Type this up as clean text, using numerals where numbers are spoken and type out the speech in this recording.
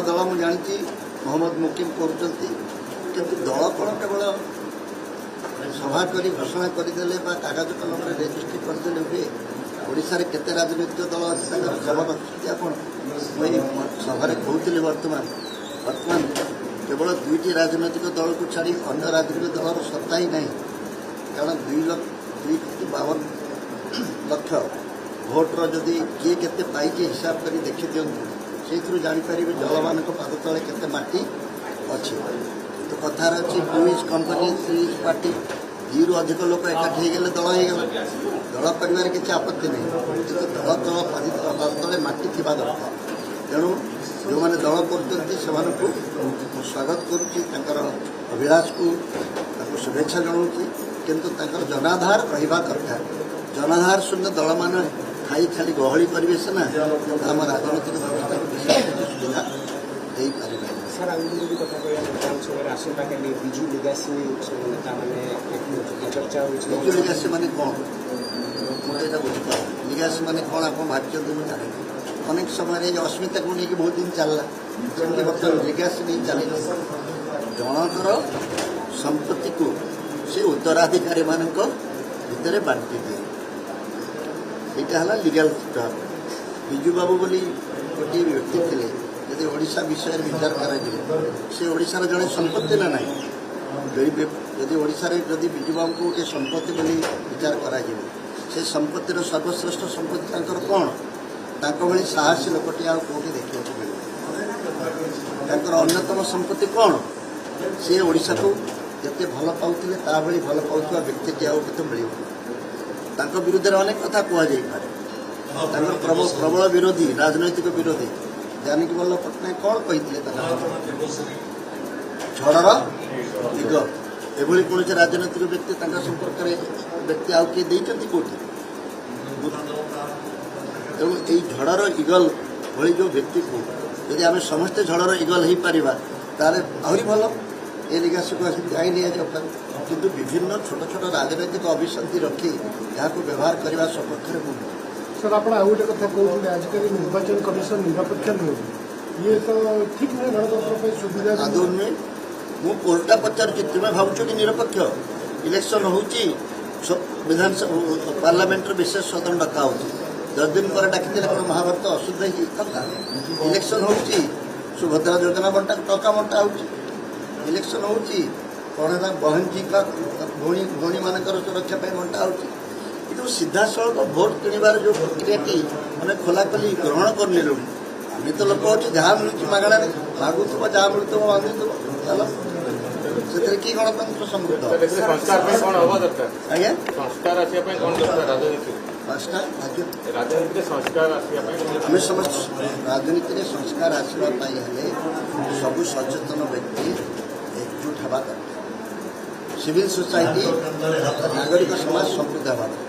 दल मुझे जानी मोहम्मद मुकिम करते दल कौन केवल सभा कर घोषणा करदे कागज कलम रेजिस्ट्री करदे हुए ओडिशा रे केते राजनीतिक दल अच्छे जवाब रखते आप सभा कहते वर्तमान केवल दुईटी राजनैतिक दल को छाड़ी अन्य राजनीतिक दलर सत्ता ही नहीं कारण 2,52 लक्ष भोटर जदि किए केते पाई हिसाब कर देखी दिंतु से जापर जल मान पाद तले केते माटी अच्छी तो कथार अच्छी 2 इज कंपनी 3 इज पार्टी 2 रु अधिक लोक एकाठी हो दल होगा दल कर किसी आपत्ति नहीं दल दल तले माटी थी दरकार तेणु जो मैंने दल कर स्वागत कर अभिलाष को शुभेच्छा जनाऊँ किंतु जनाधार रहा दरकार जनाधार शून्य दल मान खाई खाली गहली करेंगे सीना आम राजनीतिक व्यवस्था को सुविधा दे पारे। सर विजु लिगासी चर्चा विजु लिगासी माने कौन मुझे बुझीपार लिगासी माने कौन आप भाग्य मुझे जाने अनेक समय अस्मिता को लेकिन बहुत दिन चलला जमी बर्तमान लिगासी नहीं चल जनकर संपत्ति को से उत्तराधिकारी मान भितर बांटी दिए यहाँ है लीगल टर्म। विजु बाबू बोली गोटे व्यक्ति थे यदि ओडिशा विषय विचार कर ओडिशार जड़े संपत्ति ना ना यदि ओडिशा जदि विजु बाबू को गोटे संपत्ति बोली विचार कर संपत्तिर सर्वश्रेष्ठ संपत्ति कौन भली साहसी लोकटी आउटी देखा मिले अन्यतम संपत्ति कौन सी ओडिशा को जिते भल पाते भली भल पाता व्यक्ति आते मिल विरुद्ध अनेक कथा कहुपे प्रबल विरोधी राजनैतिक विरोधी जानकी वल्लभ पट्टनायक कौन कही झड़र दिग एभली कौन राजनैतिक व्यक्ति संपर्क व्यक्ति आउ किए देती कौटी तेणु यही झड़र इगल भली जो व्यक्ति को यदि आम समस्ते झड़र इगल हो पार ताले आहरी भल ए लिगासी को आई नहीं जाए किंतु विभिन्न छोट छोट राजनैतिक अभिसंधि रखी यहाँ व्यवहार करने सपक्ष में सर आप गोटे कथा कहते आजिकल निर्वाचन कमिशन निरपेक्ष नुहे ये तो ठीक नुहे गणतंत्र सुविधा आदौ नुहे मुझा पचार तुम्हें भावुच कि निरपेक्ष इलेक्शन हो विधानसभा पार्लियामेंट विशेष सदन डका हो 10 दिन पर डाकी कौन महाभारत अशुद्ध कथा इलेक्शन हो सुभद्रा योजना बंटा टका बंटा हो इलेक्शन हो कौन है बहन जी का भौणी मान सुरक्षा बंटा हो सीधा सड़क भोट किणवार जो प्रक्रिया की मैंने खोलाखोली ग्रहण करने आम तो लोक अच्छे जहाँ मिलूँ मागणा मागुव जहाँ मिलूँ मांगुव चल से कि गणतंत्र समृद्ध आम समस्त राजनीति संस्कार आसवाई सबू सचेतन व्यक्ति एकजुट हवा दरकार सिविल सोसाइटी नागरिक समाज समृद्ध हवा दरकार।